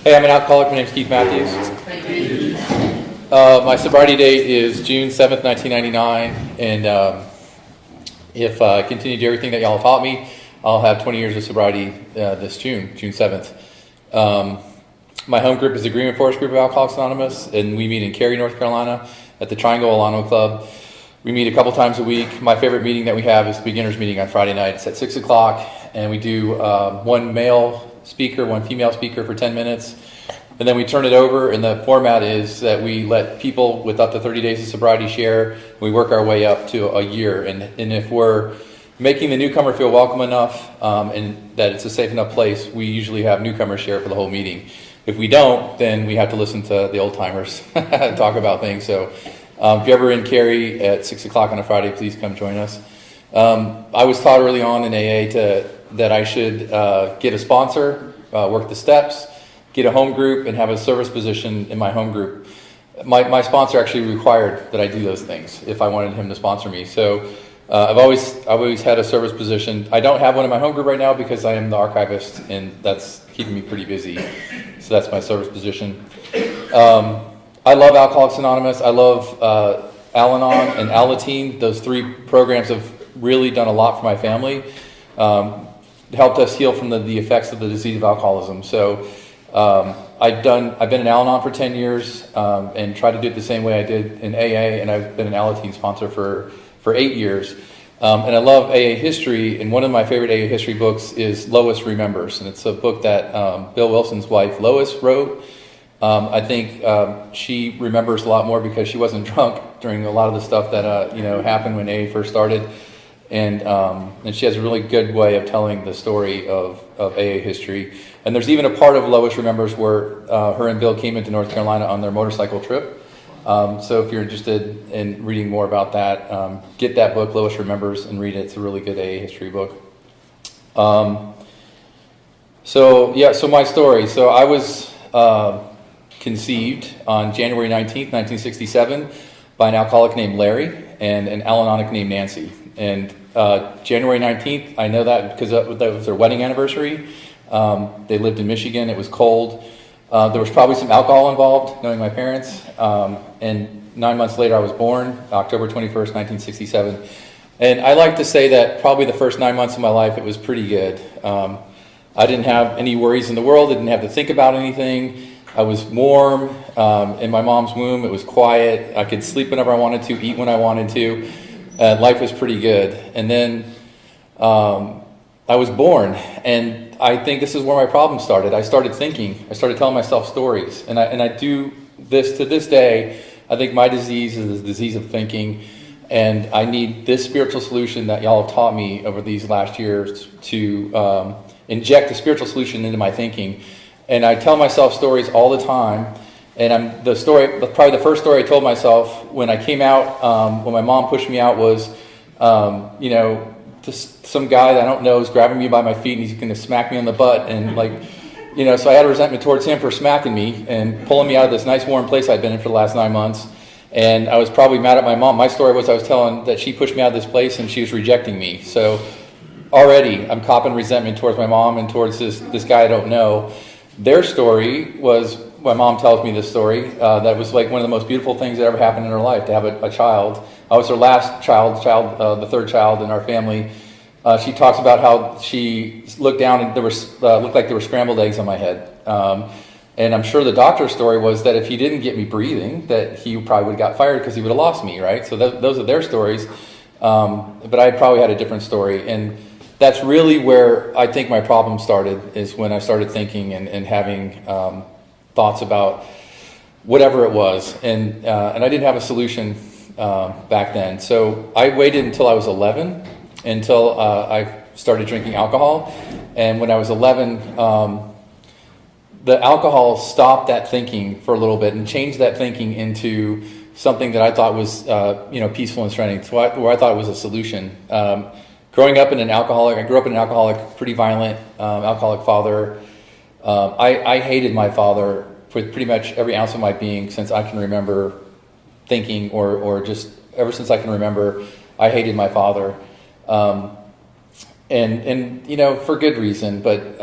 Hey, I'm an alcoholic. My name's Keith Matthews. My sobriety date is June 7th, 1999, and if I continue to do everything that y'all taught me, I'll have 20 years of sobriety this June 7th. My home group is the Green Forest Group of Alcoholics Anonymous, and we meet in Cary, North Carolina at the Triangle Alano Club. We meet a couple times a week. My favorite meeting that we have is the beginner's meeting on Friday night. It's at 6 o'clock, and we do one male speaker, one female speaker for 10 minutes. And then we turn it over, and the format is that we let people with up to 30 days of sobriety share. We work our way up to a year. And if we're making the newcomer feel welcome enough and that it's a safe enough place, we usually have newcomers share for the whole meeting. If we don't, then we have to listen to the old timers talk about things. So if you're ever in Cary at 6 o'clock on a Friday, please come join us. I was taught early on in AA that I should get a sponsor, work the steps, get a home group, and have a service position in my home group. My sponsor actually required that I do those things if I wanted him to sponsor me. So I've always had a service position. I don't have one in my home group right now because I am the archivist, and that's keeping me pretty busy. So that's my service position. I love Alcoholics Anonymous. I love Al-Anon and Alateen. Those three programs have really done a lot for my family. Helped us heal from the effects of the disease of alcoholism. So I've been an Al-Anon for 10 years and tried to do it the same way I did in AA, and I've been an Alateen sponsor for 8 years. And I love AA history, and one of my favorite AA history books is Lois Remembers, and it's a book that Bill Wilson's wife Lois wrote. I think she remembers a lot more because she wasn't drunk during a lot of the stuff that happened when AA first started. And she has a really good way of telling the story of AA history. And there's even a part of Lois Remembers where her and Bill came into North Carolina on their motorcycle trip. So if you're interested in reading more about that, get that book, Lois Remembers, and read it. It's a really good AA history book. So my story. So I was conceived on January 19th, 1967 by an alcoholic named Larry and an Al-Anonic named Nancy. And January 19th, I know that because that was their wedding anniversary. They lived in Michigan. It was cold. There was probably some alcohol involved, knowing my parents. And 9 months later, I was born, October 21st, 1967. And I like to say that probably the first 9 months of my life, it was pretty good. I didn't have any worries in the world. I didn't have to think about anything. I was warm in my mom's womb. It was quiet. I could sleep whenever I wanted to, eat when I wanted to. Life was pretty good. And then I was born, and I think this is where my problem started. I started thinking. I started telling myself stories, and I do this to this day. I think my disease is the disease of thinking, and I need this spiritual solution that y'all have taught me over these last years to inject a spiritual solution into my thinking. And I tell myself stories all the time. And probably the first story I told myself when I came out, when my mom pushed me out, was, just some guy that I don't know is grabbing me by my feet and he's going to smack me on the butt. And so I had a resentment towards him for smacking me and pulling me out of this nice warm place I'd been in for the last 9 months. And I was probably mad at my mom. My story was I was telling that she pushed me out of this place and she was rejecting me. So already I'm copping resentment towards my mom and towards this guy I don't know. Their story was, my mom tells me this story, that was like one of the most beautiful things that ever happened in her life, to have a child. I was her last child, the third child in our family. She talks about how she looked down and there was looked like there were scrambled eggs on my head. And I'm sure the doctor's story was that if he didn't get me breathing, that he probably would have got fired because he would have lost me, right? So those are their stories. But I probably had a different story. And that's really where I think my problem started, is when I started thinking and having thoughts about whatever it was. And I didn't have a solution back then. So I waited until I was 11, until I started drinking alcohol. And when I was 11, the alcohol stopped that thinking for a little bit and changed that thinking into something that I thought was peaceful and strengthening, where I thought it was a solution. I grew up in an alcoholic, pretty violent alcoholic father. I hated my father with pretty much every ounce of my being since I can remember thinking, or just ever since I can remember, I hated my father. And for good reason, but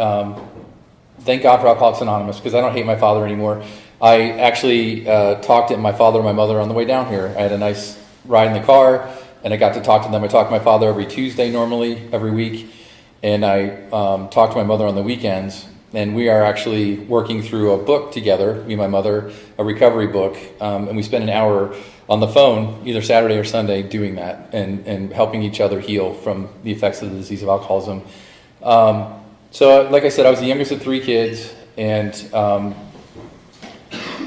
thank God for Alcoholics Anonymous, because I don't hate my father anymore. I actually talked to my father and my mother on the way down here. I had a nice ride in the car, and I got to talk to them. I talk to my father every Tuesday normally, every week, and I talk to my mother on the weekends. And we are actually working through a book together, me and my mother, a recovery book, and we spend an hour on the phone, either Saturday or Sunday, doing that and helping each other heal from the effects of the disease of alcoholism. So, like I said, I was the youngest of 3 kids, and I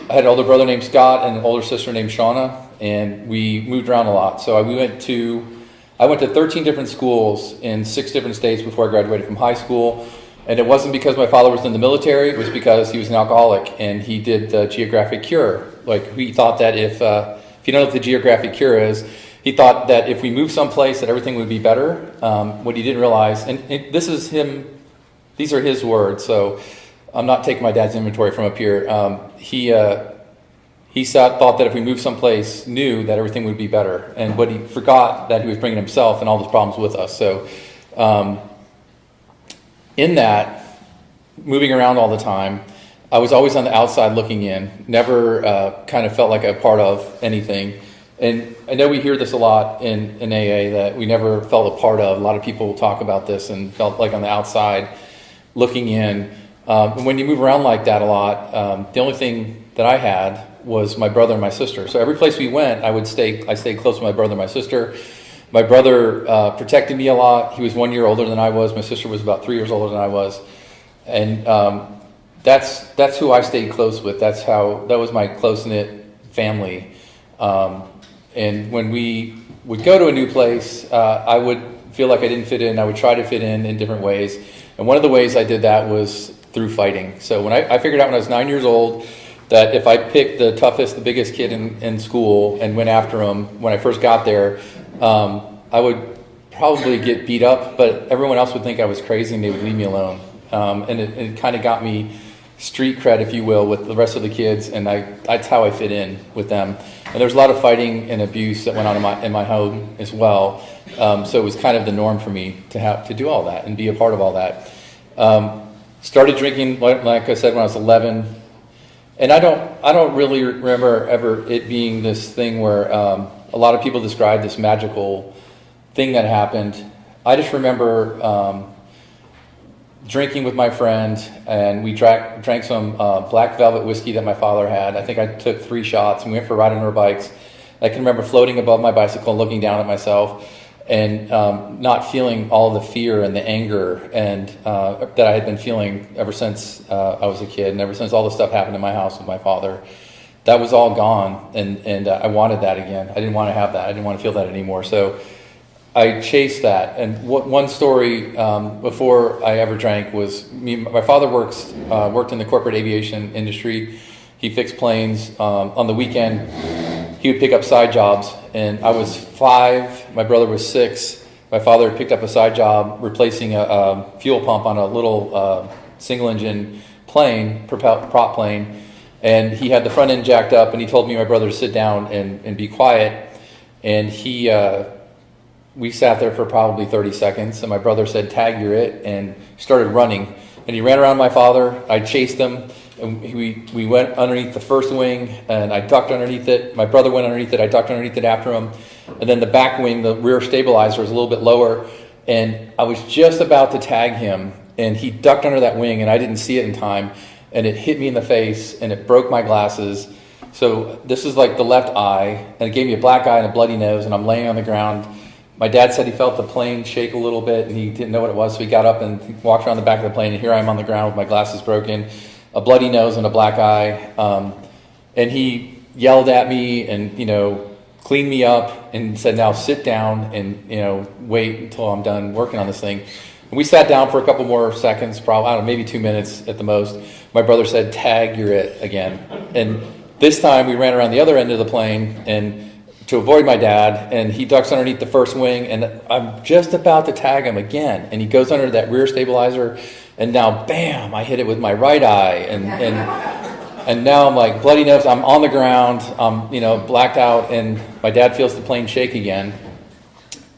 had an older brother named Scott and an older sister named Shauna, and we moved around a lot. So I went to 13 different schools in 6 different states before I graduated from high school. And it wasn't because my father was in the military, it was because he was an alcoholic, and he did the geographic cure. Like, he thought that if you don't know what the geographic cure is, he thought that if we moved someplace that everything would be better. What he didn't realize, and this is him, these are his words, so I'm not taking my dad's inventory from up here. He thought that if we moved someplace new, that everything would be better. And what he forgot, that he was bringing himself and all those problems with us. So in that, moving around all the time, I was always on the outside looking in, never kind of felt like a part of anything. And I know we hear this a lot in AA, that we never felt a part of. A lot of people talk about this and felt like on the outside looking in. And when you move around like that a lot, the only thing that I had was my brother and my sister. So every place we went, I stayed close to my brother and my sister. My brother protected me a lot. He was 1 year older than I was. My sister was about 3 years older than I was. And that's who I stayed close with. That was my close-knit family. And when we would go to a new place, I would feel like I didn't fit in. I would try to fit in different ways. And one of the ways I did that was through fighting. So when I figured out when I was 9 years old that if I picked the toughest, the biggest kid in school and went after him when I first got there, I would probably get beat up, but everyone else would think I was crazy and they would leave me alone. And it kind of got me street cred, if you will, with the rest of the kids, and that's how I fit in with them. And there was a lot of fighting and abuse that went on in my home as well. So it was kind of the norm for me to have to do all that and be a part of all that. Started drinking, like I said, when I was 11. And I don't really remember ever it being this thing where a lot of people describe this magical thing that happened. I just remember drinking with my friend, and we drank some black velvet whiskey that my father had. I think I took 3 shots, and we went for a ride on our bikes. I can remember floating above my bicycle, looking down at myself, and not feeling all the fear and the anger and that I had been feeling ever since I was a kid, and ever since all the stuff happened in my house with my father. That was all gone, and I wanted that again. I didn't want to have that. I didn't want to feel that anymore. So I chased that. And one story before I ever drank was my father worked in the corporate aviation industry. He fixed planes. On the weekend, he would pick up side jobs. And I was 5. My brother was 6. My father picked up a side job replacing a fuel pump on a little single-engine plane, prop plane. And he had the front end jacked up, and he told me and my brother to sit down and be quiet. And we sat there for probably 30 seconds, and my brother said, "Tag, you're it," and started running. And he ran around my father. I chased him, and we went underneath the first wing, and I ducked underneath it. My brother went underneath it. I ducked underneath it after him. And then the back wing, the rear stabilizer, was a little bit lower, and I was just about to tag him, and he ducked under that wing, and I didn't see it in time. And it hit me in the face, and it broke my glasses. So this is like the left eye, and it gave me a black eye and a bloody nose, and I'm laying on the ground. My dad said he felt the plane shake a little bit, and he didn't know what it was, so he got up and he walked around the back of the plane, and here I am on the ground with my glasses broken, a bloody nose and a black eye. And he yelled at me and, cleaned me up and said, "Now sit down and, wait until I'm done working on this thing." And we sat down for a couple more seconds, probably, I don't know, maybe 2 minutes at the most. My brother said, "Tag, you're it," again. And this time we ran around the other end of the plane and to avoid my dad, and he ducks underneath the first wing, and I'm just about to tag him again. And he goes under that rear stabilizer, and now, bam, I hit it with my right eye. And now I'm like bloody nose, I'm on the ground, I'm, blacked out, and my dad feels the plane shake again.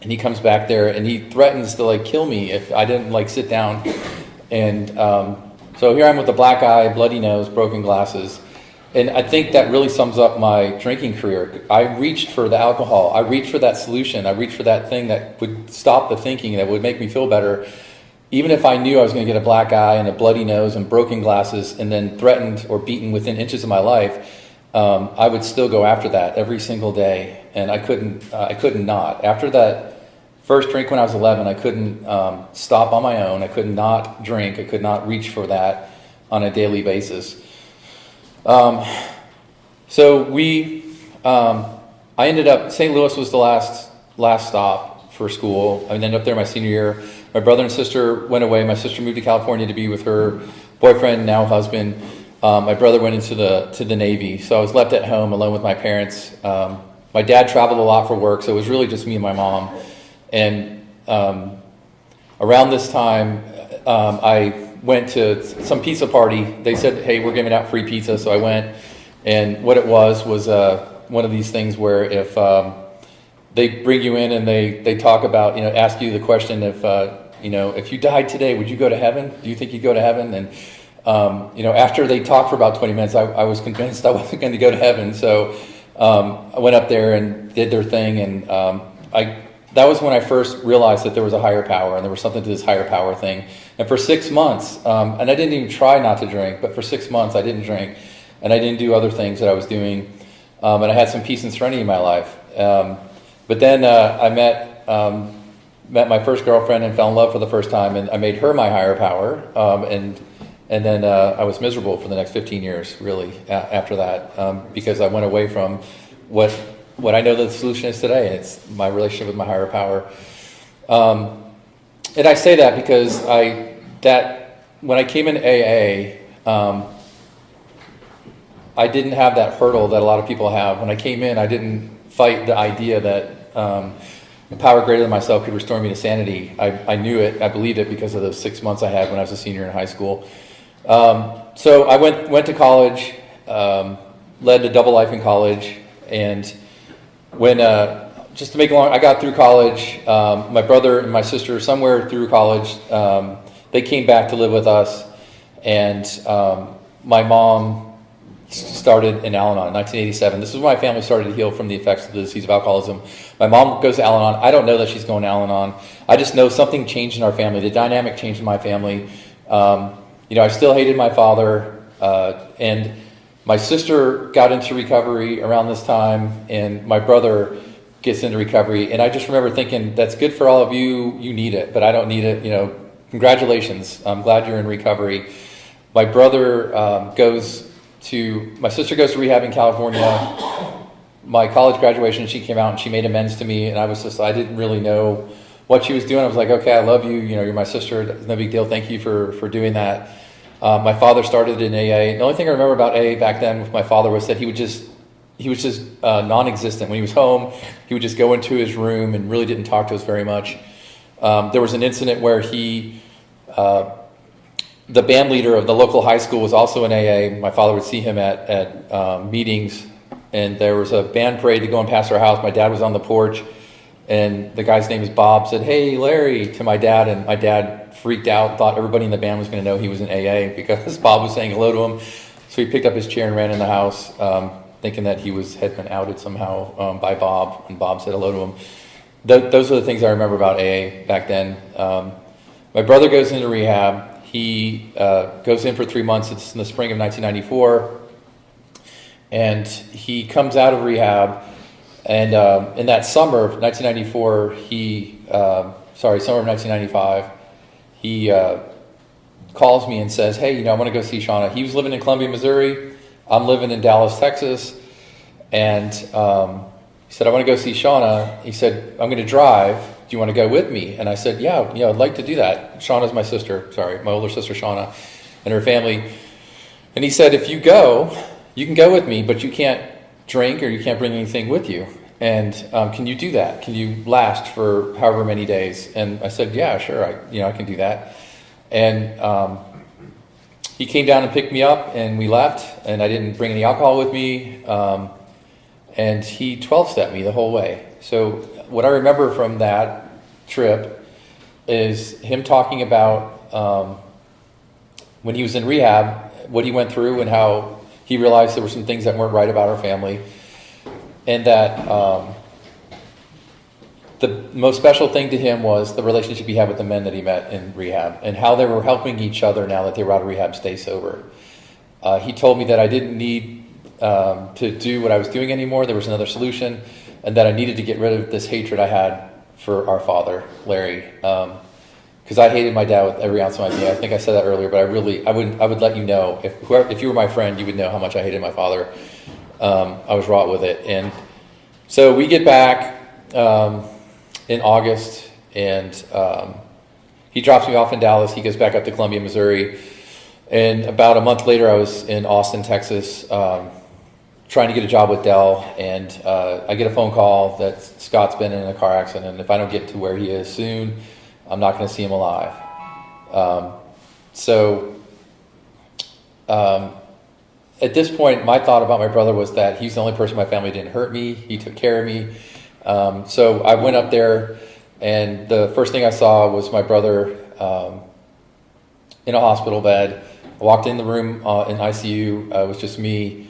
And he comes back there, and he threatens to kill me if I didn't sit down. And So here I am with a black eye, bloody nose, broken glasses. And I think that really sums up my drinking career. I reached for the alcohol. I reached for that solution. I reached for that thing that would stop the thinking, that would make me feel better. Even if I knew I was going to get a black eye and a bloody nose and broken glasses and then threatened or beaten within inches of my life, I would still go after that every single day. And I couldn't not. After that first drink when I was 11, I couldn't stop on my own. I could not drink. I could not reach for that on a daily basis. So I ended up, St. Louis was the last stop for school. I ended up there my senior year. My brother and sister went away. My sister moved to California to be with her boyfriend, now husband. My brother went into the Navy, so I was left at home alone with my parents. My dad traveled a lot for work, so it was really just me and my mom. And around this time, I went to some pizza party. They said, hey, we're giving out free pizza. So I went, and what it was one of these things where if they bring you in and they talk about, ask you the question, if you died today, would you go to heaven? Do you think you'd go to heaven? And, after they talked for about 20 minutes, I was convinced I wasn't going to go to heaven. So I went up there and did their thing. And that was when I first realized that there was a higher power and there was something to this higher power thing. And for 6 months, and I didn't even try not to drink, but for 6 months I didn't drink and I didn't do other things that I was doing. And I had some peace and serenity in my life. But then I met my first girlfriend and fell in love for the first time, and I made her my higher power. And then I was miserable for the next 15 years, really, after that, because I went away from what I know the solution is today, and it's my relationship with my higher power. And I say that because when I came into AA, I didn't have that hurdle that a lot of people have. When I came in, I didn't fight the idea that a power greater than myself could restore me to sanity. I knew it. I believed it because of those 6 months I had when I was a senior in high school. So I went to college, led a double life in college, and when just to make it long, I got through college. My brother and my sister, somewhere through college, they came back to live with us, and my mom started in Al-Anon in 1987. This is when my family started to heal from the effects of the disease of alcoholism. My mom goes to Al-Anon. I don't know that she's going to Al-Anon. I just know something changed in our family. The dynamic changed in my family. I still hated my father, and my sister got into recovery around this time, and my brother gets into recovery. And I just remember thinking, that's good for all of you. You need it, but I don't need it. Congratulations. I'm glad you're in recovery. My brother my sister goes to rehab in California. My college graduation, she came out and she made amends to me, and I didn't really know what she was doing. I was like, okay, I love you. You're my sister. It's no big deal. Thank you for doing that. My father started in AA. The only thing I remember about AA back then with my father was that he was just non-existent. When he was home, he would just go into his room and really didn't talk to us very much. There was an incident where the band leader of the local high school was also in AA. My father would see him at meetings, and there was a band parade to go and past our house. My dad was on the porch, and the guy's name is Bob, said, "Hey, Larry," to my dad, and my dad freaked out, thought everybody in the band was going to know he was in AA because Bob was saying hello to him. So he picked up his chair and ran in the house, thinking that had been outed somehow by Bob, and Bob said hello to him. Those are the things I remember about AA back then. My brother goes into rehab. He goes in for 3 months. It's in the spring of 1994. And he comes out of rehab. And in that summer of 1994, summer of 1995, he calls me and says, hey, I want to go see Shauna. He was living in Columbia, Missouri. I'm living in Dallas, Texas. And he said, I want to go see Shauna. He said, I'm going to drive. Do you want to go with me? And I said, yeah, I'd like to do that. Shauna's my sister, my older sister Shauna, and her family. And he said, if you go, you can go with me, but you can't drink or you can't bring anything with you. And can you do that? Can you last for however many days? And I said, yeah, sure, I can do that. And he came down and picked me up, and we left, and I didn't bring any alcohol with me. And he 12-stepped me the whole way. So what I remember from that trip is him talking about when he was in rehab, what he went through and how he realized there were some things that weren't right about our family, and that the most special thing to him was the relationship he had with the men that he met in rehab and how they were helping each other now that they were out of rehab stay sober. He told me that I didn't need to do what I was doing anymore. There was another solution, and that I needed to get rid of this hatred I had for our father, Larry, because I hated my dad with every ounce of my being. I think I said that earlier, but I would let you know, if you were my friend, you would know how much I hated my father. I was wrought with it. And so we get back in August, and he drops me off in Dallas. He goes back up to Columbia, Missouri. And about a month later, I was in Austin, Texas, trying to get a job with Dell, and I get a phone call that Scott's been in a car accident, and if I don't get to where he is soon, I'm not going to see him alive. At this point, my thought about my brother was that he's the only person in my family didn't hurt me. He took care of me. So I went up there, and the first thing I saw was my brother in a hospital bed. I walked in the room in ICU. It was just me.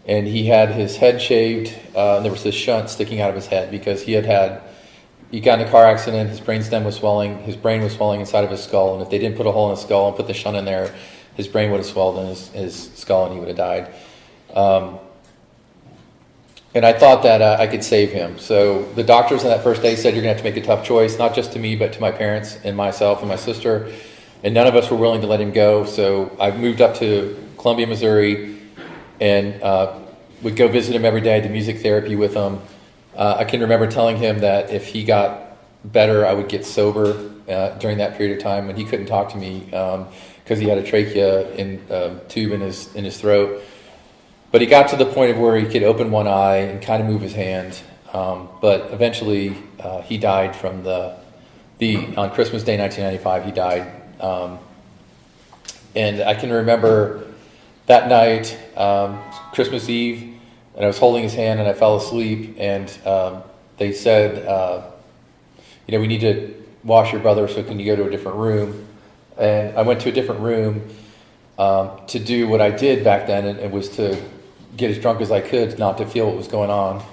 And he had his head shaved, and there was this shunt sticking out of his head because he got in a car accident, his brainstem was swelling, his brain was swelling inside of his skull, and if they didn't put a hole in his skull and put the shunt in there, his brain would have swelled in his skull and he would have died. And I thought that I could save him. So the doctors on that first day said, you're going to have to make a tough choice, not just to me, but to my parents and myself and my sister. And none of us were willing to let him go. So I moved up to Columbia, Missouri, and would go visit him every day. I did music therapy with him. I can remember telling him that if he got better, I would get sober during that period of time. And he couldn't talk to me because he had a trachea tube in his throat. But he got to the point of where he could open one eye and kind of move his hand. But eventually, he died from on Christmas Day, 1995. He died, and I can remember that night, Christmas Eve, and I was holding his hand and I fell asleep, and they said, we need to wash your brother, so can you go to a different room? And I went to a different room to do what I did back then, and it was to get as drunk as I could, not to feel what was going on.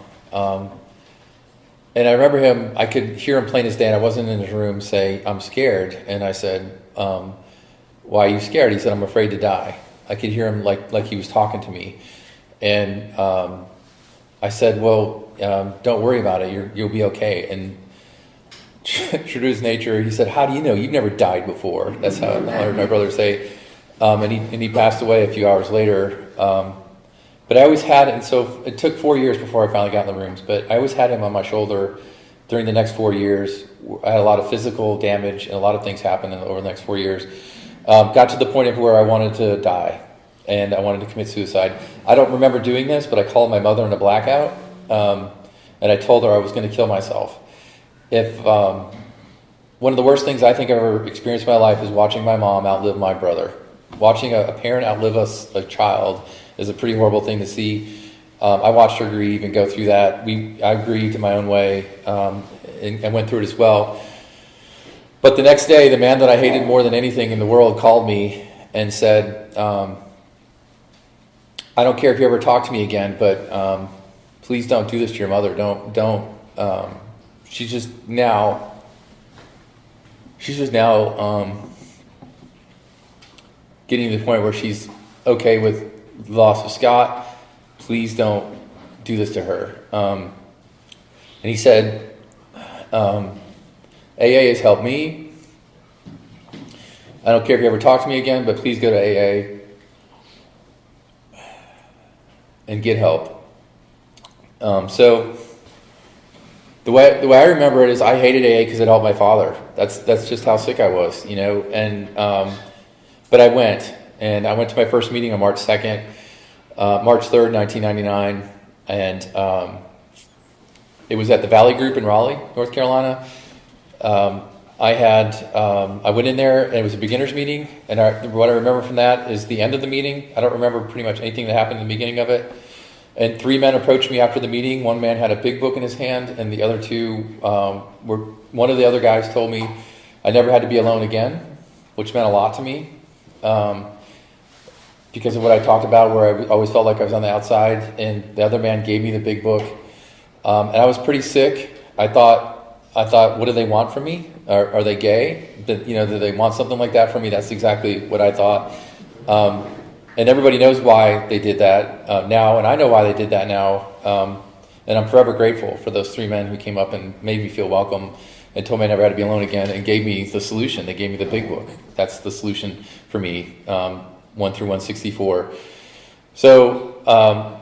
And I remember I could hear him plain as day, and I wasn't in his room, say, I'm scared. And I said, why are you scared? He said, I'm afraid to die. I could hear him like he was talking to me. And I said, well, don't worry about it. You'll be okay. And true to his nature, he said, how do you know? You've never died before. That's how I heard my brother say. And he passed away a few hours later. But I always had, and so it took 4 years before I finally got in the rooms, but I always had him on my shoulder during the next 4 years. I had a lot of physical damage, and a lot of things happened over the next 4 years. Got to the point of where I wanted to die, and I wanted to commit suicide. I don't remember doing this, but I called my mother in a blackout, and I told her I was going to kill myself. One of the worst things I think I've ever experienced in my life is watching my mom outlive my brother. Watching a parent outlive a child is a pretty horrible thing to see. I watched her grieve and go through that. I grieved in my own way and went through it as well. But the next day, the man that I hated more than anything in the world called me and said, I don't care if you ever talk to me again, but please don't do this to your mother. Don't. She's just now getting to the point where she's okay with the loss of Scott. Please don't do this to her. And he said, AA has helped me. I don't care if you ever talk to me again, but please go to AA and get help. So the way I remember it is I hated AA because it helped my father. That's just how sick I was, And but I went to my first meeting on March 2nd, March 3rd, 1999, and it was at the Valley Group in Raleigh, North Carolina. I went in there, and it was a beginner's meeting, and what I remember from that is the end of the meeting. I don't remember pretty much anything that happened in the beginning of it. And 3 men approached me after the meeting. One man had a big book in his hand, and the other 2 one of the other guys told me I never had to be alone again, which meant a lot to me. because of what I talked about, where I always felt like I was on the outside, and the other man gave me the big book. And I was pretty sick. I thought, what do they want from me? Are they gay? Do they want something like that from me? That's exactly what I thought. And everybody knows why they did that now, and I know why they did that now. And I'm forever grateful for those 3 men who came up and made me feel welcome and told me I never had to be alone again, and gave me the solution. They gave me the big book. That's the solution for me, 1 through 164. So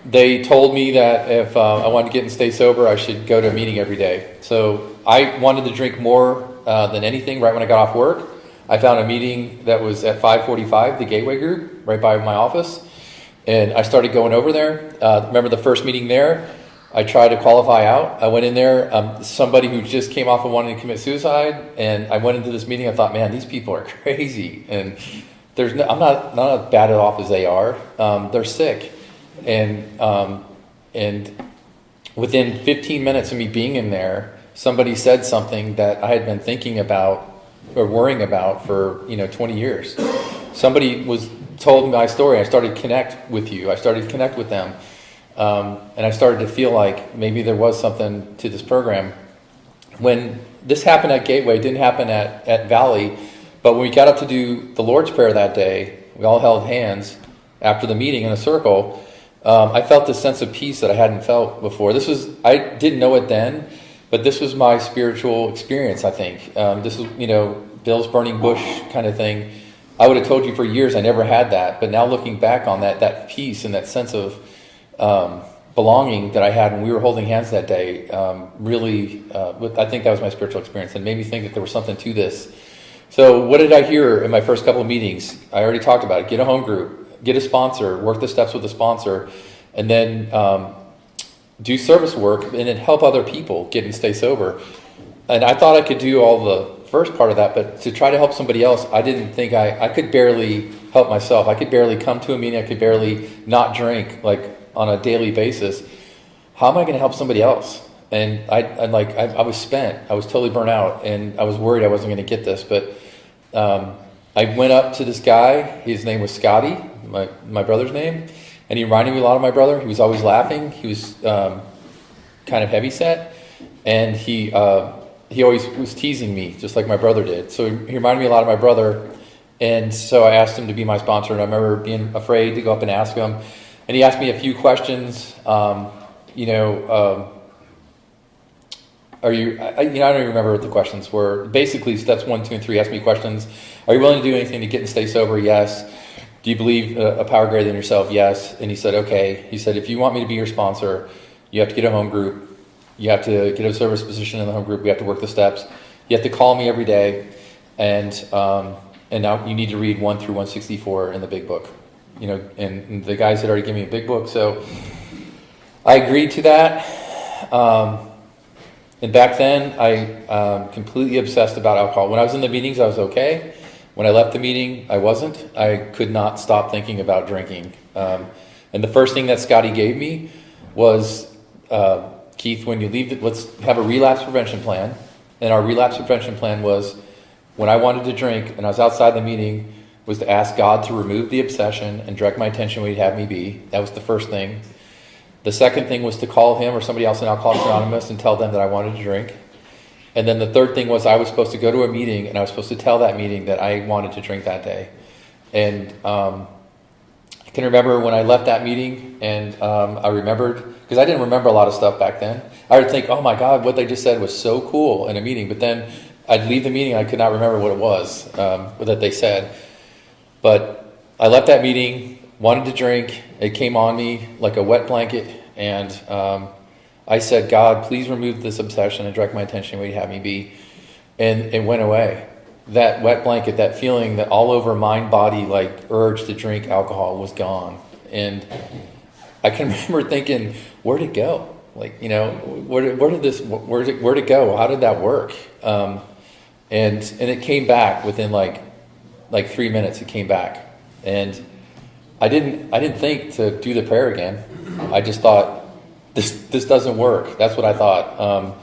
they told me that if I wanted to get and stay sober, I should go to a meeting every day. So I wanted to drink more than anything. Right when I got off work, I found a meeting that was at 545, the Gateway Group, right by my office. And I started going over there. Remember the first meeting there? I tried to qualify out. I went in there, somebody who just came off of wanting to commit suicide, and I went into this meeting. I thought, man, these people are crazy, and I'm not as bad off as they are. They're sick, and within 15 minutes of me being in there, somebody said something that I had been thinking about or worrying about for 20 years. Somebody told my story. I started to connect with you. I started to connect with them. And I started to feel like maybe there was something to this program. When this happened at Gateway, it didn't happen at Valley, but when we got up to do the Lord's Prayer that day, we all held hands after the meeting in a circle. I felt this sense of peace that I hadn't felt before. I didn't know it then, but this was my spiritual experience, I think. This was, Bill's burning bush kind of thing. I would have told you for years I never had that, but now looking back on that peace and that sense of belonging that I had when we were holding hands that day, I think that was my spiritual experience, and made me think that there was something to this. So what did I hear in my first couple of meetings? I already talked about it. Get a home group, get a sponsor, work the steps with a sponsor, and then do service work and then help other people get and stay sober. And I thought I could do all the first part of that, but to try to help somebody else, I didn't think I could barely help myself. I could barely come to a meeting. I could barely not drink on a daily basis. How am I going to help somebody else? And I was spent. I was totally burnt out, and I was worried I wasn't going to get this. But I went up to this guy. His name was Scotty, my brother's name, and he reminded me a lot of my brother. He was always laughing. He was kind of heavy set, and he always was teasing me, just like my brother did. So he reminded me a lot of my brother, and so I asked him to be my sponsor. And I remember being afraid to go up and ask him. And he asked me a few questions. I don't even remember what the questions were. Basically, steps 1, 2, and 3 asked me questions. Are you willing to do anything to get and stay sober? Yes. Do you believe a power greater than yourself? Yes. And he said, okay. He said, if you want me to be your sponsor, you have to get a home group. You have to get a service position in the home group. We have to work the steps. You have to call me every day. And now you need to read 1 through 164 in the big book. And the guys had already given me a big book. So I agreed to that. And back then, I completely obsessed about alcohol. When I was in the meetings, I was okay. When I left the meeting, I wasn't. I could not stop thinking about drinking. And the first thing that Scotty gave me was, Keith, when you leave, let's have a relapse prevention plan. And our relapse prevention plan was, when I wanted to drink and I was outside the meeting, was to ask God to remove the obsession and direct my attention where He'd have me be. That was the first thing. The second thing was to call him or somebody else in Alcoholics Anonymous and tell them that I wanted to drink. And then the third thing was I was supposed to go to a meeting, and I was supposed to tell that meeting that I wanted to drink that day. And I can remember when I left that meeting, and I remembered, because I didn't remember a lot of stuff back then. I would think, oh my God, what they just said was so cool in a meeting. But then I'd leave the meeting, I could not remember what it was that they said. But I left that meeting, wanted to drink. It came on me like a wet blanket, and I said, God, please remove this obsession and direct my attention where you have me be. And it went away. That wet blanket, that feeling that all over mind, body, urge to drink alcohol was gone. And I can remember thinking, where'd it go? Where'd it go? How did that work? And it came back within like 3 minutes. It came back, and I didn't think to do the prayer again. I just thought, this doesn't work. That's what I thought.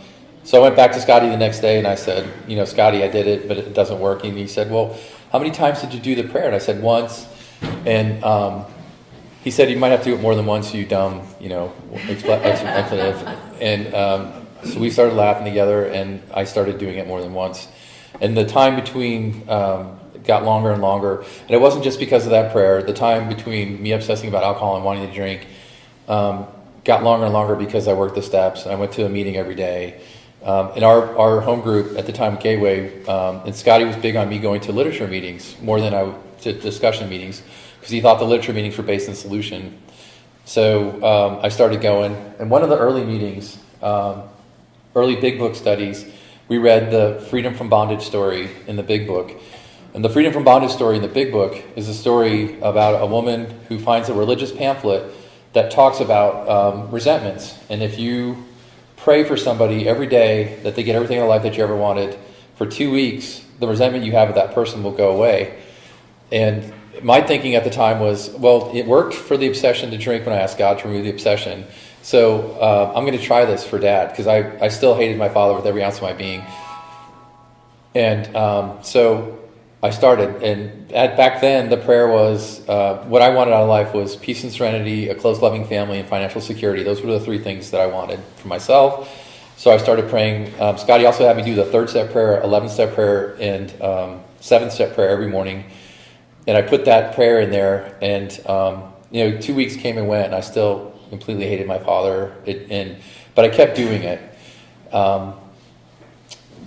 So I went back to Scotty the next day and I said, Scotty, I did it, but it doesn't work. And he said, well, how many times did you do the prayer? And I said, once. And he said, you might have to do it more than once, you dumb, expletive. And so we started laughing together, and I started doing it more than once. And the time between got longer and longer. And it wasn't just because of that prayer. The time between me obsessing about alcohol and wanting to drink got longer and longer because I worked the steps, and I went to a meeting every day. In our home group at the time, Gateway, and Scotty was big on me going to literature meetings more than to discussion meetings, because he thought the literature meetings were based in solution. So I started going, and one of the early meetings, early big book studies, we read the Freedom from Bondage story in the big book. And the Freedom from Bondage story in the big book is a story about a woman who finds a religious pamphlet that talks about resentments. And if you pray for somebody every day that they get everything in their life that you ever wanted, for 2 weeks, the resentment you have of that person will go away. And my thinking at the time was, well, it worked for the obsession to drink when I asked God to remove the obsession. So I'm going to try this for Dad, because I still hated my father with every ounce of my being. And so I started, and back then the prayer was, what I wanted out of life was peace and serenity, a close, loving family, and financial security. Those were the 3 things that I wanted for myself. So I started praying. Scotty also had me do the 3rd-step prayer, 11th-step prayer, and 7th-step prayer every morning. And I put that prayer in there, and 2 weeks came and went, and I still completely hated my father. But I kept doing it.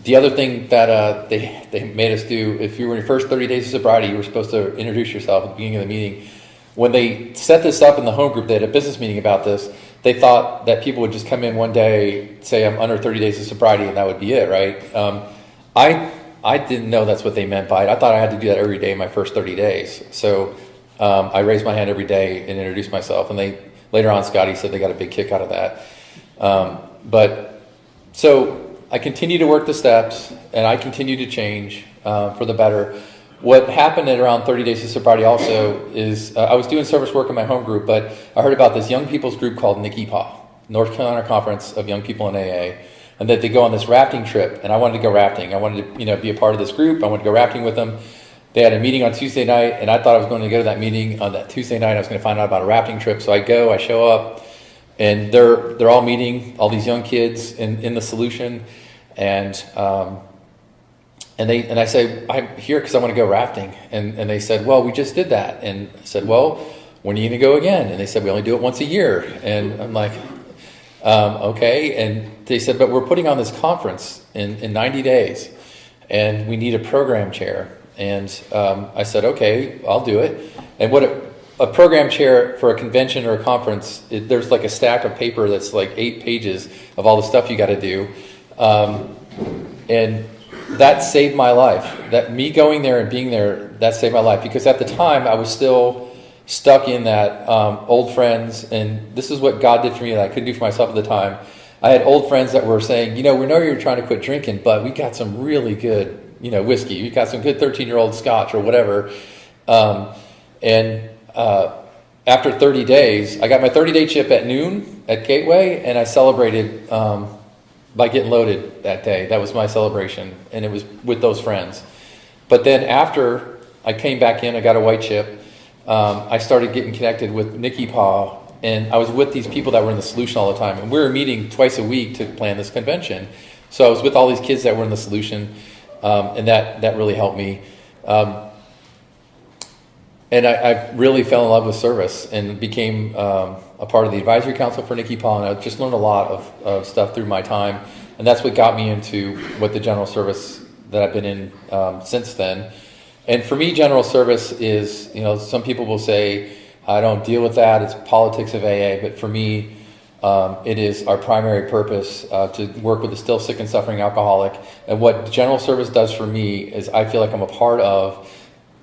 The other thing that they made us do, if you were in your first 30 days of sobriety, you were supposed to introduce yourself at the beginning of the meeting. When they set this up in the home group, they had a business meeting about this. They thought that people would just come in one day, say I'm under 30 days of sobriety, and that would be it, right? I didn't know that's what they meant by it. I thought I had to do that every day in my first 30 days. So I raised my hand every day and introduced myself. And later on, Scotty said they got a big kick out of that. So I continued to work the steps, and I continued to change for the better. What happened at around 30 days of sobriety also is I was doing service work in my home group, but I heard about this young people's group called NICIPA, North Carolina Conference of Young People in AA, and that they go on this rafting trip, and I wanted to go rafting. I wanted to be a part of this group. I wanted to go rafting with them. They had a meeting on Tuesday night, and I thought I was going to go to that meeting on that Tuesday night. I was going to find out about a rafting trip. So I show up, and they're all meeting, all these young kids in the solution, and I say, I'm here because I want to go rafting. And they said, well, we just did that. And I said, well, when are you going to go again? And they said, we only do it once a year. And I'm like, okay. And they said, but we're putting on this conference in 90 days, and we need a program chair. And I said, okay, I'll do it. And what a program chair for a convention or a conference, there's like a stack of paper that's like 8 pages of all the stuff you got to do. And that saved my life. That me going there and being there, that saved my life. Because at the time, I was still stuck in that old friends, and this is what God did for me that I couldn't do for myself at the time. I had old friends that were saying, we know you're trying to quit drinking, but we got some really good, whiskey. We got some good 13-year-old scotch or whatever. After 30 days, I got my 30-day chip at noon at Gateway, and I celebrated by getting loaded that day. That was my celebration, and it was with those friends. But then after I came back in, I got a white chip. I started getting connected with Nikki Pa, and I was with these people that were in the solution all the time. And we were meeting twice a week to plan this convention. So I was with all these kids that were in the solution, and that really helped me. And I really fell in love with service and became a part of the advisory council for Nikki Pa, and I just learned a lot of stuff through my time. And that's what got me into what the general service that I've been in since then. And for me, general service is, some people will say, I don't deal with that, it's politics of AA. But for me, it is our primary purpose to work with the still sick and suffering alcoholic. And what general service does for me is I feel like I'm a part of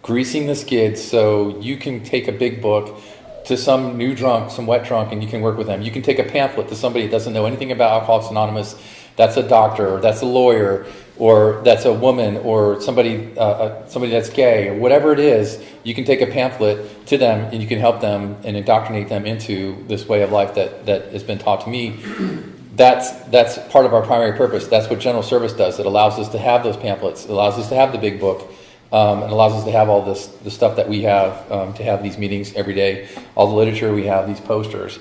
greasing the skids so you can take a big book to some new drunk, some wet drunk, and you can work with them. You can take a pamphlet to somebody that doesn't know anything about Alcoholics Anonymous, that's a doctor, or that's a lawyer, or that's a woman, or somebody that's gay, or whatever it is. You can take a pamphlet to them, and you can help them and indoctrinate them into this way of life that has been taught to me. That's part of our primary purpose. That's what general service does. It allows us to have those pamphlets. It allows us to have the big book. and allows us to have all the stuff that we have, to have these meetings every day, all the literature we have, these posters.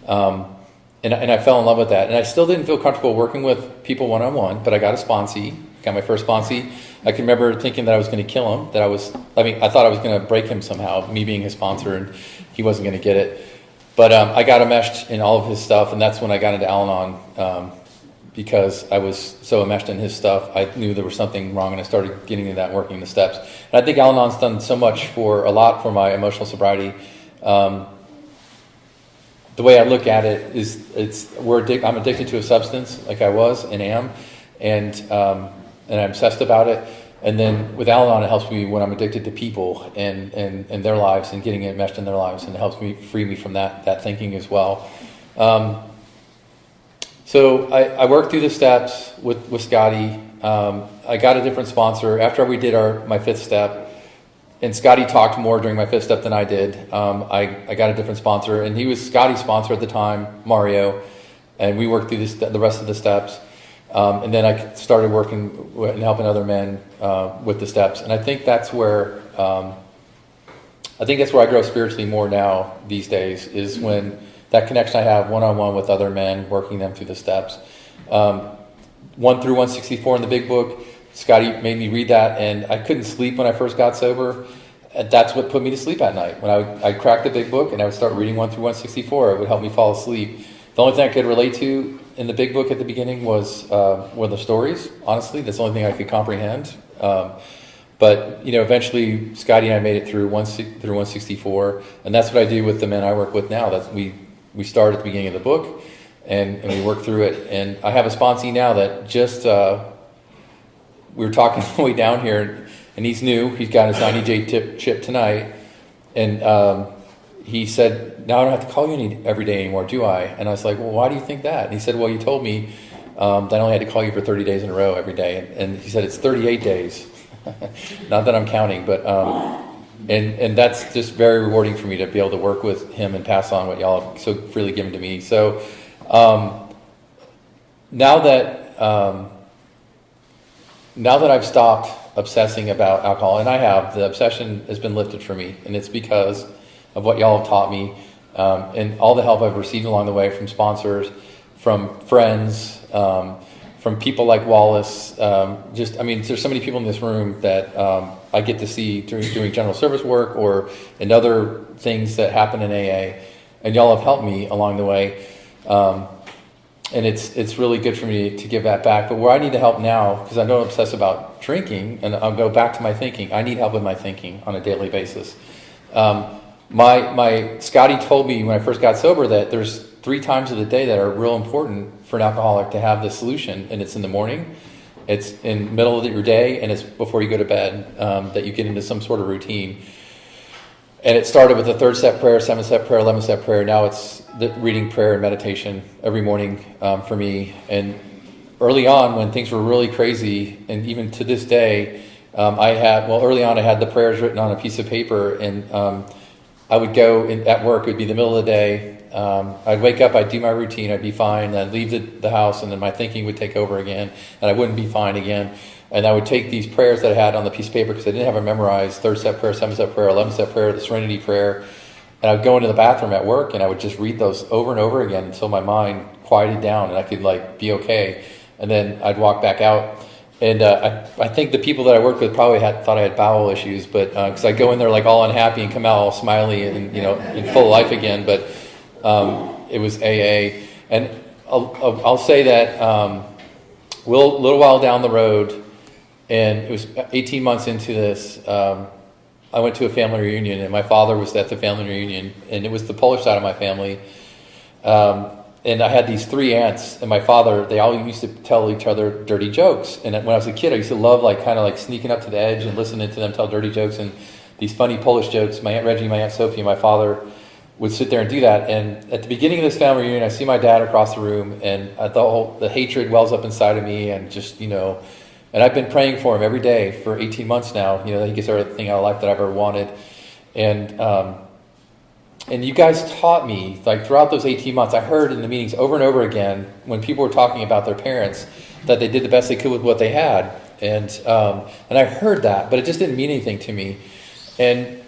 And I fell in love with that. And I still didn't feel comfortable working with people one-on-one, but I got a sponsee, got my first sponsee. I can remember thinking that I was going to kill him, I thought I was going to break him somehow, me being his sponsor, and he wasn't going to get it. But I got enmeshed in all of his stuff, and that's when I got into Al-Anon, because I was so enmeshed in his stuff. I knew there was something wrong, and I started getting into that, working the steps. And I think Al-Anon's done so much for my emotional sobriety. The way I look at it is, I'm addicted to a substance, like I was and am, and I'm obsessed about it. And then with Al-Anon, it helps me when I'm addicted to people and their lives and getting enmeshed in their lives, and it helps me free me from that thinking as well. So I worked through the steps with Scotty. I got a different sponsor after we did my fifth step. And Scotty talked more during my fifth step than I did. I got a different sponsor, and he was Scotty's sponsor at the time, Mario, and we worked through the rest of the steps. And then I started working and helping other men with the steps. And I think that's where I grow spiritually more now these days, is when that connection I have one-on-one with other men, working them through the steps. 1 through 164 in the big book. Scotty made me read that, and I couldn't sleep when I first got sober. And that's what put me to sleep at night. When I'd crack the big book and I would start reading 1 through 164, it would help me fall asleep. The only thing I could relate to in the big book at the beginning were the stories. Honestly, that's the only thing I could comprehend. But eventually, Scotty and I made it through 164, and that's what I do with the men I work with now. That's we start at the beginning of the book, and we work through it. And I have a sponsee now that just. We were talking on the way down here, and he's new. He's got his 90J chip tonight, and he said, "Now I don't have to call you every day anymore, do I?" And I was like, "Well, why do you think that?" And he said, "Well, you told me that I only had to call you for 30 days in a row every day." And he said, "It's 38 days." Not that I'm counting, but and that's just very rewarding for me to be able to work with him and pass on what y'all have so freely given to me. So now that I've stopped obsessing about alcohol, and I have, the obsession has been lifted from me, and it's because of what y'all have taught me, and all the help I've received along the way from sponsors, from friends, from people like Wallace. There's so many people in this room that I get to see doing general service work or in other things that happen in AA, and y'all have helped me along the way. And it's really good for me to give that back. But where I need the help now, because I don't obsess about drinking, and I'll go back to my thinking. I need help with my thinking on a daily basis. My Scotty told me when I first got sober that there's 3 times of the day that are real important for an alcoholic to have the solution, and it's in the morning, it's in the middle of your day, and it's before you go to bed, that you get into some sort of routine. And it started with the 3rd step prayer, 7th step prayer, 11th step prayer. Now it's the reading, prayer, and meditation every morning for me. And early on, when things were really crazy, and even to this day, early on I had the prayers written on a piece of paper, and I would go at work. It would be the middle of the day. I'd wake up, I'd do my routine, I'd be fine. I'd leave the house, and then my thinking would take over again, and I wouldn't be fine again. And I would take these prayers that I had on the piece of paper, because I didn't have them memorized, 3rd step prayer, 7th step prayer, 11th step prayer, the Serenity prayer, and I would go into the bathroom at work, and I would just read those over and over again until my mind quieted down and I could be okay. And then I'd walk back out. And I think the people that I worked with probably thought I had bowel issues, but because I go in there all unhappy and come out all smiley and in full life again. But it was AA, and I'll say that a little while down the road. And it was 18 months into this, I went to a family reunion, and my father was at the family reunion, and it was the Polish side of my family. And I had these 3 aunts, and my father, they all used to tell each other dirty jokes. And when I was a kid, I used to love sneaking up to the edge and listening to them tell dirty jokes and these funny Polish jokes. My Aunt Reggie, my Aunt Sophie, and my father would sit there and do that. And at the beginning of this family reunion, I see my dad across the room, and the hatred wells up inside of me, and just, and I've been praying for him every day for 18 months now, that he gets everything out of life that I've ever wanted. And you guys taught me, throughout those 18 months, I heard in the meetings over and over again, when people were talking about their parents, that they did the best they could with what they had. And I heard that, but it just didn't mean anything to me. And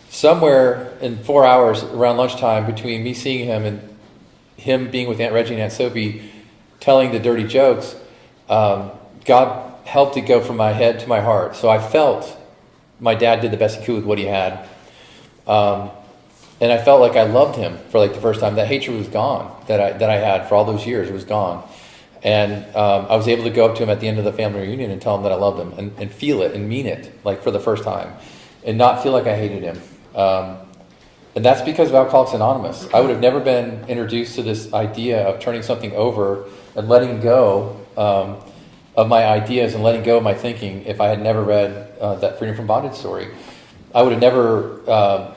somewhere in 4 hours around lunchtime, between me seeing him and him being with Aunt Reggie and Aunt Sophie, telling the dirty jokes, God helped it go from my head to my heart. So I felt my dad did the best he could with what he had. And I felt like I loved him for like the first time. That hatred was gone that I had for all those years. It was gone. And I was able to go up to him at the end of the family reunion and tell him that I loved him and feel it and mean it, like for the first time, and not feel like I hated him. And that's because of Alcoholics Anonymous. I would have never been introduced to this idea of turning something over and letting go of my ideas and letting go of my thinking if I had never read that Freedom from Bondage story. I would have never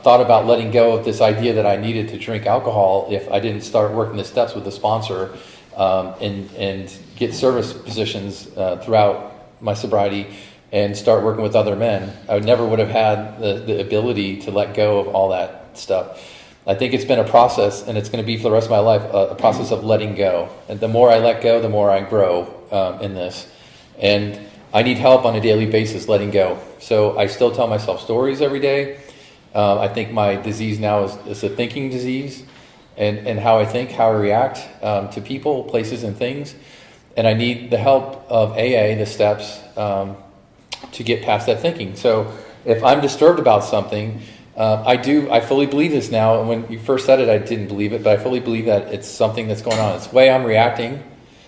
thought about letting go of this idea that I needed to drink alcohol if I didn't start working the steps with a sponsor and get service positions throughout my sobriety and start working with other men. I never would have had the ability to let go of all that stuff. I think it's been a process, and it's going to be for the rest of my life, a process of letting go. And the more I let go, the more I grow in this. And I need help on a daily basis letting go. So I still tell myself stories every day. I think my disease now is a thinking disease, and how I think, how I react to people, places, and things. And I need the help of AA, the steps, to get past that thinking. So if I'm disturbed about something, I fully believe this now. And when you first said it, I didn't believe it, but I fully believe that it's something that's going on. It's the way I'm reacting.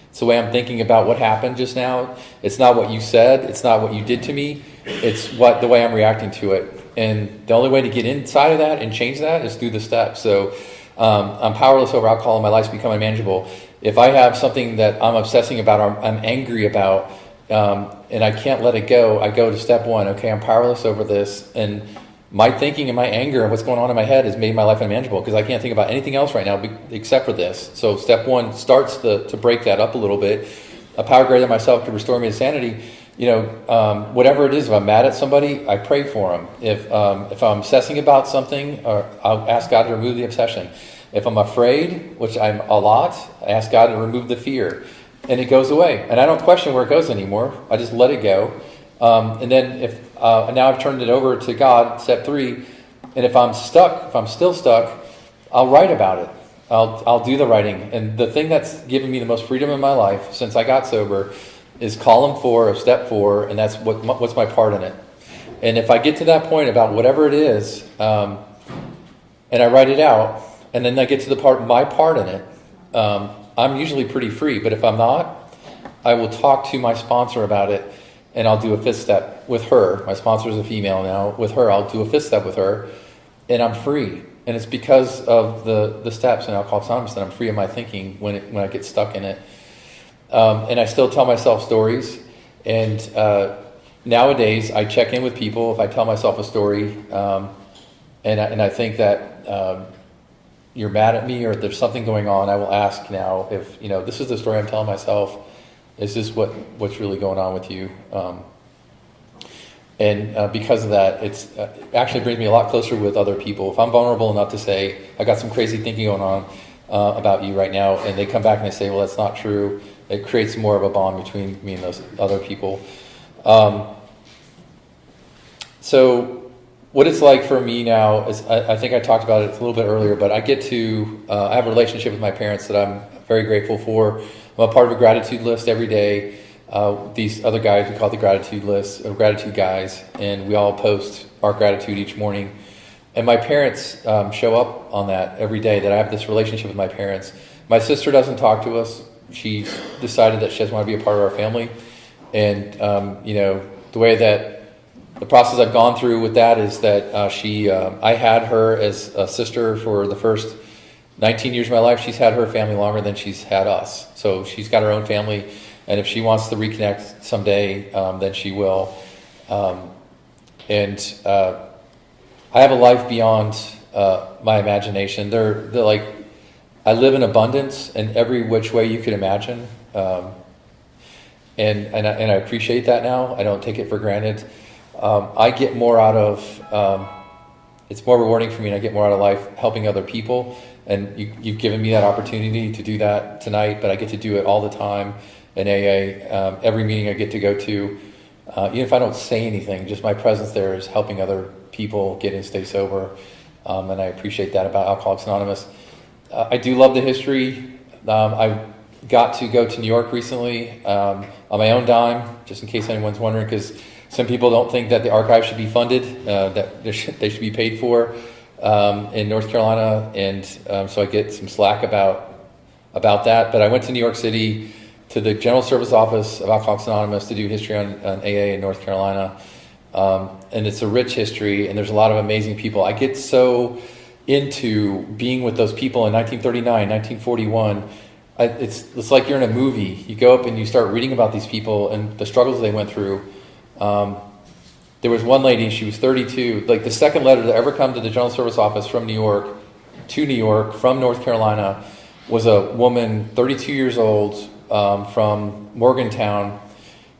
It's the way I'm thinking about what happened just now. It's not what you said. It's not what you did to me. It's the way I'm reacting to it. And the only way to get inside of that and change that is through the steps. So I'm powerless over alcohol, and my life's becoming manageable. If I have something that I'm obsessing about or I'm angry about, and I can't let it go, I go to step one. Okay, I'm powerless over this, and my thinking and my anger and what's going on in my head has made my life unmanageable because I can't think about anything else right now except for this. So step one starts to break that up a little bit. A power greater than myself can restore me to sanity. Whatever it is, if I'm mad at somebody, I pray for them. If I'm obsessing about something, I'll ask God to remove the obsession. If I'm afraid, which I'm a lot, I ask God to remove the fear. And it goes away. And I don't question where it goes anymore. I just let it go. And then now I've turned it over to God, step 3. And if I'm still stuck, I'll write about it. I'll do the writing. And the thing that's given me the most freedom in my life since I got sober is column 4 of step 4, and that's what's my part in it. And if I get to that point about whatever it is, and I write it out, and then I get to my part in it, I'm usually pretty free. But if I'm not, I will talk to my sponsor about it, and I'll do a 5th step with her. My sponsor is a female now. With her, I'll do a 5th step with her, and I'm free. And it's because of the steps in Alcoholics Anonymous that I'm free of my thinking when I get stuck in it. And I still tell myself stories. And nowadays, I check in with people if I tell myself a story, and I think that you're mad at me or there's something going on. I will ask now if this is the story I'm telling myself. Is this what's really going on with you? And because of that, it actually brings me a lot closer with other people. If I'm vulnerable enough to say, I got some crazy thinking going on about you right now, and they come back and they say, well, that's not true, it creates more of a bond between me and those other people. So what it's like for me now is, I think I talked about it a little bit earlier, but I get to, I have a relationship with my parents that I'm very grateful for. I'm a part of a gratitude list every day. These other guys, we call it the gratitude list, or gratitude guys, and we all post our gratitude each morning. And my parents show up on that every day, that I have this relationship with my parents. My sister doesn't talk to us. She decided that she doesn't want to be a part of our family. And, the way that the process I've gone through with that is that I had her as a sister for the first 19 years of my life. She's had her family longer than she's had us. So she's got her own family. And if she wants to reconnect someday, then she will. And I have a life beyond my imagination. They're like, I live in abundance in every which way you could imagine. And I appreciate that now. I don't take it for granted. I get more out of, it's more rewarding for me, and I get more out of life helping other people. And you've given me that opportunity to do that tonight, but I get to do it all the time in AA. Every meeting I get to go to, even if I don't say anything, just my presence there is helping other people get and stay sober. And I appreciate that about Alcoholics Anonymous. I do love the history. I got to go to New York recently on my own dime, just in case anyone's wondering, because some people don't think that the archive should be funded, that they should be paid for in North Carolina, and so I get some slack about that. But I went to New York City to the General Service Office of Alcoholics Anonymous to do history on AA in North Carolina, and it's a rich history, and there's a lot of amazing people. I get so into being with those people in 1939, 1941. It's like you're in a movie. You go up and you start reading about these people and the struggles they went through. There was one lady, she was 32, like the second letter to ever come to the General Service Office from New York to New York from North Carolina was a woman, 32 years old, from Morgantown,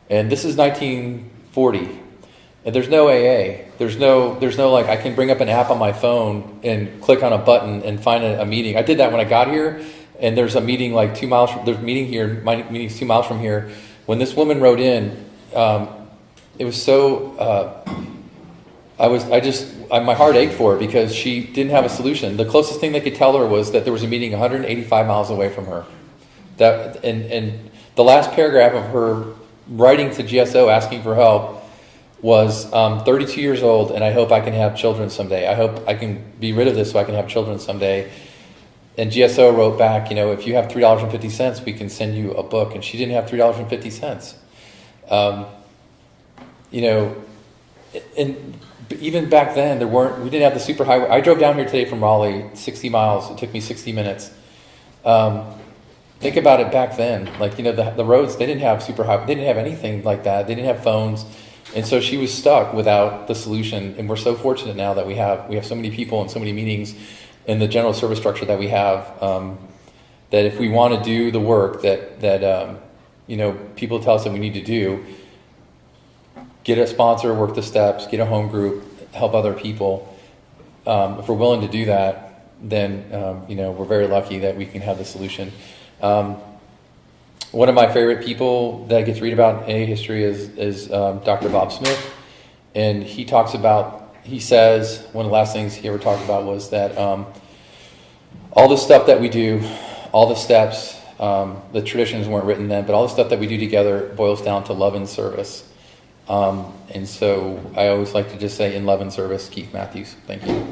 and this is 1940. And there's no AA. There's no like I can bring up an app on my phone and click on a button and find a meeting. I did that when I got here, and there's a meeting like 2 miles. There's a meeting here. My meeting's 2 miles from here. When this woman wrote in, it was so. My heart ached for her because she didn't have a solution. The closest thing they could tell her was that there was a meeting 185 miles away from her. That and the last paragraph of her writing to GSO asking for help was 32 years old, and I hope I can have children someday. I hope I can be rid of this so I can have children someday. And GSO wrote back, if you have $3.50, we can send you a book. And she didn't have $3.50. And even back then, we didn't have the superhighway. I drove down here today from Raleigh, 60 miles. It took me 60 minutes. Think about it back then. Like, the roads, they didn't have superhighway. They didn't have anything like that. They didn't have phones. And so she was stuck without the solution. And we're so fortunate now that we have so many people and so many meetings in the general service structure that we have, that if we want to do the work that people tell us that we need to do, get a sponsor, work the steps, get a home group, help other people. If we're willing to do that, then we're very lucky that we can have the solution. One of my favorite people that I get to read about in AA history is Dr. Bob Smith, and he says one of the last things he ever talked about was that all the stuff that we do, all the steps, the traditions weren't written then, but all the stuff that we do together boils down to love and service. And so I always like to just say, in love and service, Keith Matthews. Thank you.